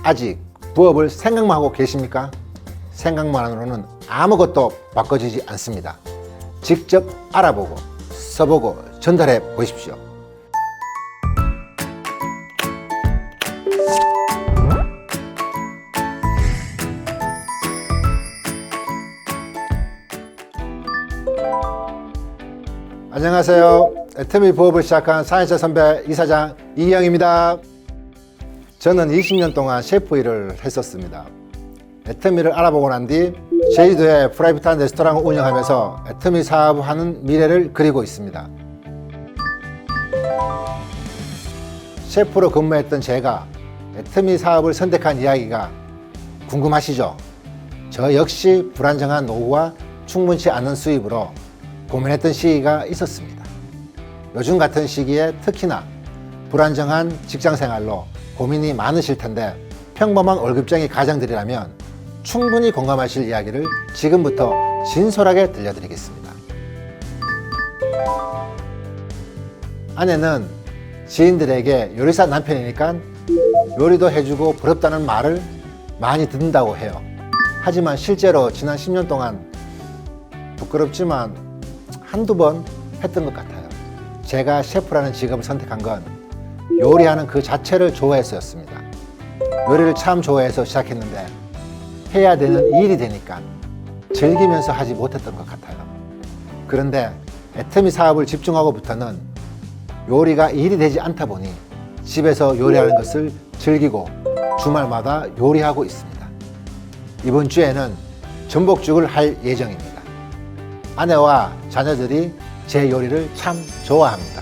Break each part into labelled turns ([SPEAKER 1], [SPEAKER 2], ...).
[SPEAKER 1] 아직 부업을 생각만 하고 계십니까? 생각만으로는 아무것도 바꿔지지 않습니다. 직접 알아보고 써보고 전달해 보십시오. 안녕하세요. 애터미 부업을 시작한 사회자 선배 이사장 이희영입니다. 저는 20년 동안 셰프 일을 했었습니다. 애터미를 알아보고 난 뒤 제주도에 프라이빗한 레스토랑을 운영하면서 애터미 사업하는 미래를 그리고 있습니다. 셰프로 근무했던 제가 애터미 사업을 선택한 이야기가 궁금하시죠? 저 역시 불안정한 노후와 충분치 않은 수입으로 고민했던 시기가 있었습니다. 요즘 같은 시기에 특히나 불안정한 직장 생활로 고민이 많으실 텐데 평범한 월급쟁이 가장들이라면 충분히 공감하실 이야기를 지금부터 진솔하게 들려드리겠습니다. 아내는 지인들에게 요리사 남편이니까 요리도 해주고 부럽다는 말을 많이 듣는다고 해요. 하지만 실제로 지난 10년 동안 부끄럽지만 한두 번 했던 것 같아요. 제가 셰프라는 직업을 선택한 건 요리하는 그 자체를 좋아해서였습니다. 요리를 참 좋아해서 시작했는데 해야 되는 일이 되니까 즐기면서 하지 못했던 것 같아요. 그런데 애터미 사업을 집중하고부터는 요리가 일이 되지 않다 보니 집에서 요리하는 것을 즐기고 주말마다 요리하고 있습니다. 이번 주에는 전복죽을 할 예정입니다. 아내와 자녀들이 제 요리를 참 좋아합니다.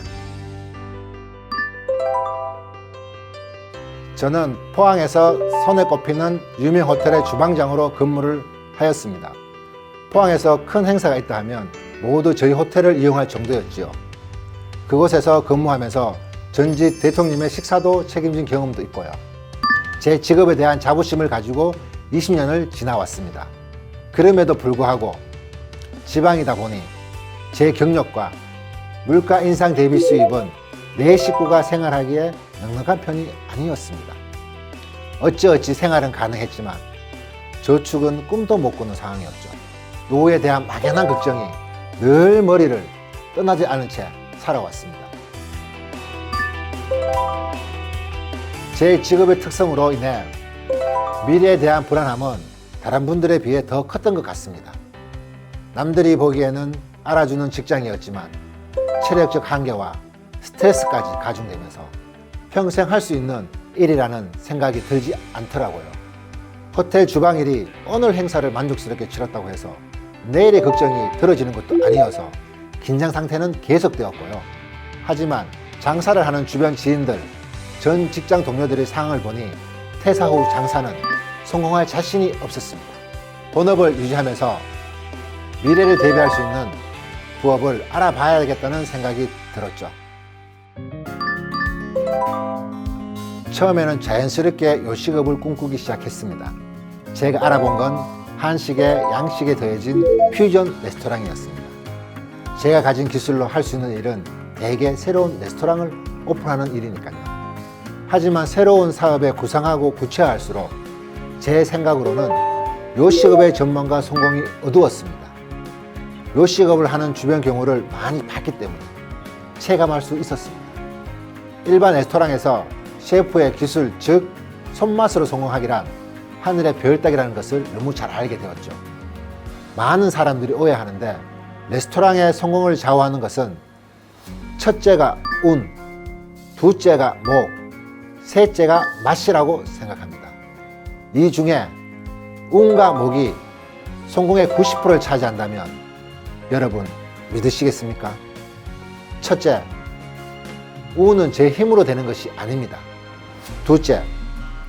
[SPEAKER 1] 저는 포항에서 손에 꼽히는 유명 호텔의 주방장으로 근무를 하였습니다. 포항에서 큰 행사가 있다 하면 모두 저희 호텔을 이용할 정도였지요. 그곳에서 근무하면서 전직 대통령의 식사도 책임진 경험도 있고요. 제 직업에 대한 자부심을 가지고 20년을 지나왔습니다. 그럼에도 불구하고 지방이다 보니 제 경력과 물가 인상 대비 수입은 내 식구가 생활하기에 넉넉한 편이 아니었습니다. 어찌어찌 생활은 가능했지만 저축은 꿈도 못 꾸는 상황이었죠. 노후에 대한 막연한 걱정이 늘 머리를 떠나지 않은 채 살아왔습니다. 제 직업의 특성으로 인해 미래에 대한 불안함은 다른 분들에 비해 더 컸던 것 같습니다. 남들이 보기에는 알아주는 직장이었지만 체력적 한계와 스트레스까지 가중되면서 평생 할 수 있는 일이라는 생각이 들지 않더라고요. 호텔 주방 일이 오늘 행사를 만족스럽게 치렀다고 해서 내일의 걱정이 들어지는 것도 아니어서 긴장 상태는 계속되었고요. 하지만 장사를 하는 주변 지인들, 전 직장 동료들의 상황을 보니 퇴사 후 장사는 성공할 자신이 없었습니다. 본업을 유지하면서 미래를 대비할 수 있는 부업을 알아봐야겠다는 생각이 들었죠. 처음에는 자연스럽게 요식업을 꿈꾸기 시작했습니다. 제가 알아본 건 한식에 양식에 더해진 퓨전 레스토랑이었습니다. 제가 가진 기술로 할 수 있는 일은 대개 새로운 레스토랑을 오픈하는 일이니까요. 하지만 새로운 사업에 구상하고 구체화할수록 제 생각으로는 요식업의 전망과 성공이 어두웠습니다. 요식업을 하는 주변 경우를 많이 봤기 때문에 체감할 수 있었습니다. 일반 레스토랑에서 셰프의 기술, 즉 손맛으로 성공하기란 하늘의 별 따기라는 것을 너무 잘 알게 되었죠. 많은 사람들이 오해하는데 레스토랑의 성공을 좌우하는 것은 첫째가 운, 둘째가 목, 셋째가 맛이라고 생각합니다. 이 중에 운과 목이 성공의 90%를 차지한다면 여러분 믿으시겠습니까? 첫째, 운은 제 힘으로 되는 것이 아닙니다. 둘째,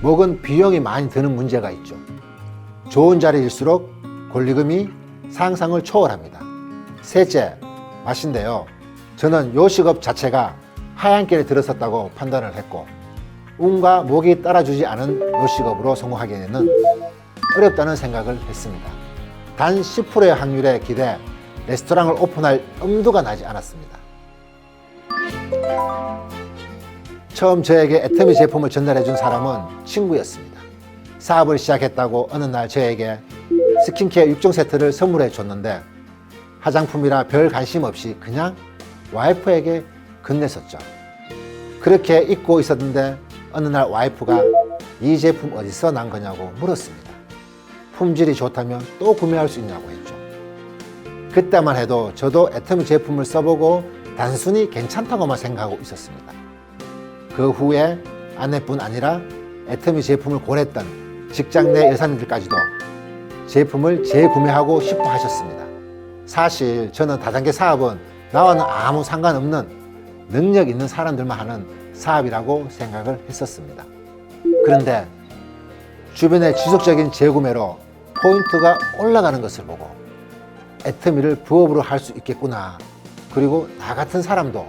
[SPEAKER 1] 목은 비용이 많이 드는 문제가 있죠. 좋은 자리일수록 권리금이 상상을 초월합니다. 셋째, 맛인데요. 저는 요식업 자체가 하얀 길에 들어섰다고 판단을 했고 운과 목이 따라주지 않은 요식업으로 성공하기에는 어렵다는 생각을 했습니다. 단 10%의 확률에 기대 레스토랑을 오픈할 엄두가 나지 않았습니다. 처음 저에게 애터미 제품을 전달해 준 사람은 친구였습니다. 사업을 시작했다고 어느 날 저에게 스킨케어 6종 세트를 선물해 줬는데 화장품이라 별 관심 없이 그냥 와이프에게 건넸었죠. 그렇게 잊고 있었는데 어느 날 와이프가 이 제품 어디서 난 거냐고 물었습니다. 품질이 좋다면 또 구매할 수 있냐고 했죠. 그때만 해도 저도 애터미 제품을 써보고 단순히 괜찮다고만 생각하고 있었습니다. 그 후에 아내뿐 아니라 애터미 제품을 권했던 직장 내 여사님들까지도 제품을 재구매하고 싶어 하셨습니다. 사실 저는 다단계 사업은 나와는 아무 상관없는 능력 있는 사람들만 하는 사업이라고 생각을 했었습니다. 그런데 주변의 지속적인 재구매로 포인트가 올라가는 것을 보고 애터미를 부업으로 할 수 있겠구나, 그리고 나 같은 사람도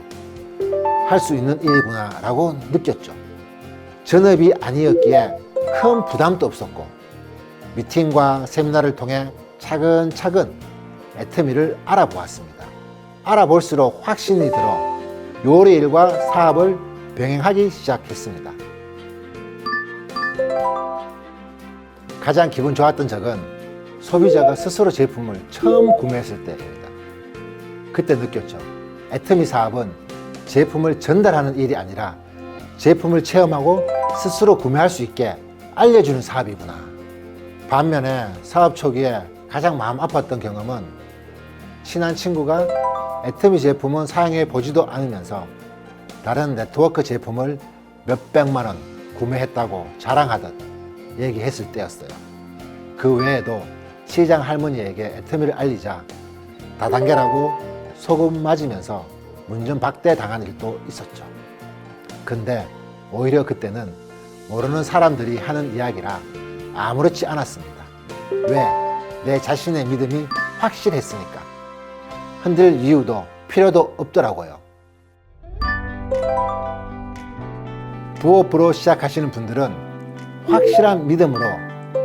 [SPEAKER 1] 할 수 있는 일이구나 라고 느꼈죠. 전업이 아니었기에 큰 부담도 없었고 미팅과 세미나를 통해 차근차근 애터미를 알아보았습니다. 알아볼수록 확신이 들어 요리 일과 사업을 병행하기 시작했습니다. 가장 기분 좋았던 적은 소비자가 스스로 제품을 처음 구매했을 때입니다. 그때 느꼈죠. 애터미 사업은 제품을 전달하는 일이 아니라 제품을 체험하고 스스로 구매할 수 있게 알려주는 사업이구나. 반면에 사업 초기에 가장 마음 아팠던 경험은 친한 친구가 애터미 제품은 사용해 보지도 않으면서 다른 네트워크 제품을 몇백만 원 구매했다고 자랑하듯 얘기했을 때였어요. 그 외에도 시장 할머니에게 애터미를 알리자 다단계라고 소금 맞으면서 문전박대 당한 일도 있었죠. 근데 오히려 그때는 모르는 사람들이 하는 이야기라 아무렇지 않았습니다. 왜? 내 자신의 믿음이 확실했으니까. 흔들 이유도 필요도 없더라고요. 부업으로 시작하시는 분들은 확실한 믿음으로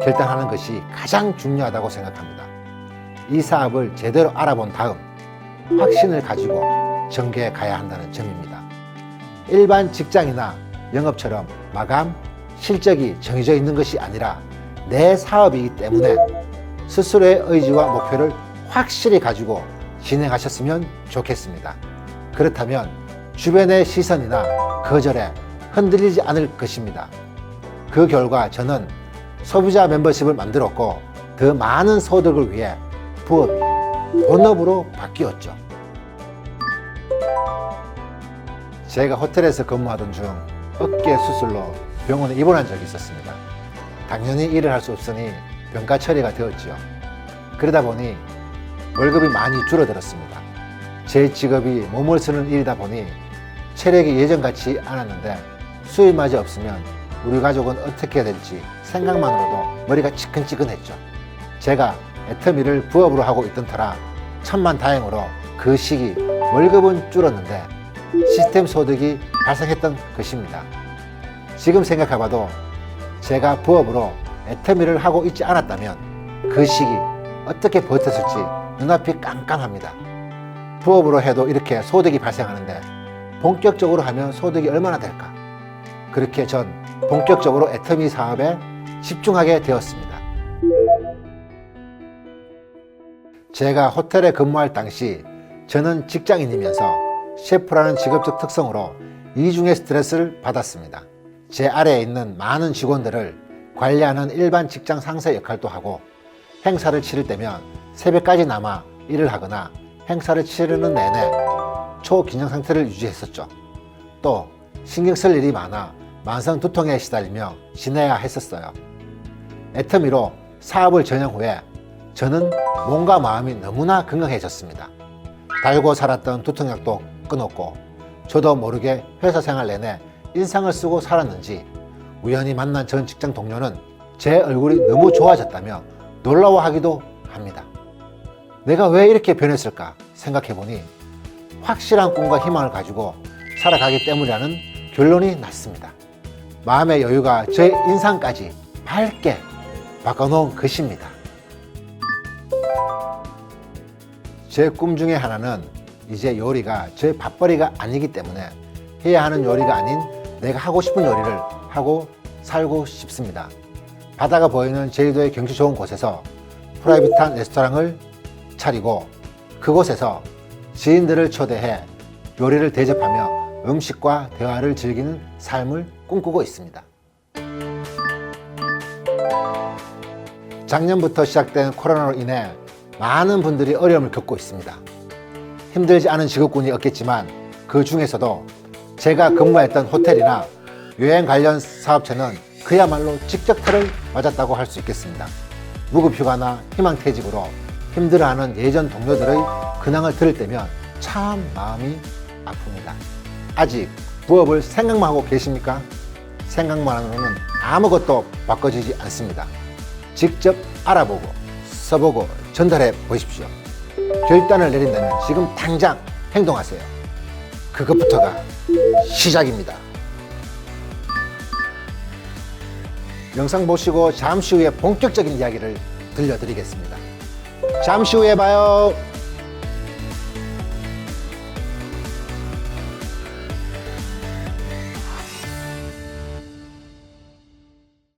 [SPEAKER 1] 결단하는 것이 가장 중요하다고 생각합니다. 이 사업을 제대로 알아본 다음 확신을 가지고 전개해 가야 한다는 점입니다. 일반 직장이나 영업처럼 마감, 실적이 정해져 있는 것이 아니라 내 사업이기 때문에 스스로의 의지와 목표를 확실히 가지고 진행하셨으면 좋겠습니다. 그렇다면 주변의 시선이나 거절에 흔들리지 않을 것입니다. 그 결과 저는 소비자 멤버십을 만들었고 더 많은 소득을 위해 부업이 본업으로 바뀌었죠. 제가 호텔에서 근무하던 중 어깨 수술로 병원에 입원한 적이 있었습니다. 당연히 일을 할 수 없으니 병가 처리가 되었지요. 그러다 보니 월급이 많이 줄어들었습니다. 제 직업이 몸을 쓰는 일이다 보니 체력이 예전같이 않았는데 수입마저 없으면 우리 가족은 어떻게 될지 생각만으로도 머리가 지끈지끈했죠. 제가 애터미를 부업으로 하고 있던 터라 천만다행으로 그 시기 월급은 줄었는데 시스템 소득이 발생했던 것입니다. 지금 생각해봐도 제가 부업으로 애터미를 하고 있지 않았다면 그 시기 어떻게 버텼을지 눈앞이 깜깜합니다. 부업으로 해도 이렇게 소득이 발생하는데 본격적으로 하면 소득이 얼마나 될까? 그렇게 전 본격적으로 애터미 사업에 집중하게 되었습니다. 제가 호텔에 근무할 당시 저는 직장인이면서 셰프라는 직업적 특성으로 이중의 스트레스를 받았습니다. 제 아래에 있는 많은 직원들을 관리하는 일반 직장 상사 역할도 하고 행사를 치를 때면 새벽까지 남아 일을 하거나 행사를 치르는 내내 초긴장 상태를 유지했었죠. 또 신경 쓸 일이 많아 만성 두통에 시달리며 지내야 했었어요. 애터미로 사업을 전향 후에 저는 몸과 마음이 너무나 건강해졌습니다. 달고 살았던 두통약도 끊었고 저도 모르게 회사 생활 내내 인상을 쓰고 살았는지 우연히 만난 전 직장 동료는 제 얼굴이 너무 좋아졌다며 놀라워하기도 합니다. 내가 왜 이렇게 변했을까 생각해보니 확실한 꿈과 희망을 가지고 살아가기 때문이라는 결론이 났습니다. 마음의 여유가 제 인상까지 밝게 바꿔놓은 것입니다. 제 꿈 중에 하나는 이제 요리가 제 밥벌이가 아니기 때문에 해야 하는 요리가 아닌 내가 하고 싶은 요리를 하고 살고 싶습니다. 바다가 보이는 제주도의 경치 좋은 곳에서 프라이빗한 레스토랑을 차리고 그곳에서 지인들을 초대해 요리를 대접하며 음식과 대화를 즐기는 삶을 꿈꾸고 있습니다. 작년부터 시작된 코로나로 인해 많은 분들이 어려움을 겪고 있습니다. 힘들지 않은 직업군이 없겠지만 그 중에서도 제가 근무했던 호텔이나 여행 관련 사업체는 그야말로 직격탄을 맞았다고 할 수 있겠습니다. 무급휴가나 희망퇴직으로 힘들어하는 예전 동료들의 근황을 들을 때면 참 마음이 아픕니다. 아직 부업을 생각만 하고 계십니까? 생각만으로는 아무것도 바꿔지지 않습니다. 직접 알아보고 써보고 전달해 보십시오. 결단을 내린다면 지금 당장 행동하세요. 그것부터가 시작입니다. 영상 보시고 잠시 후에 본격적인 이야기를 들려드리겠습니다. 잠시 후에 봐요.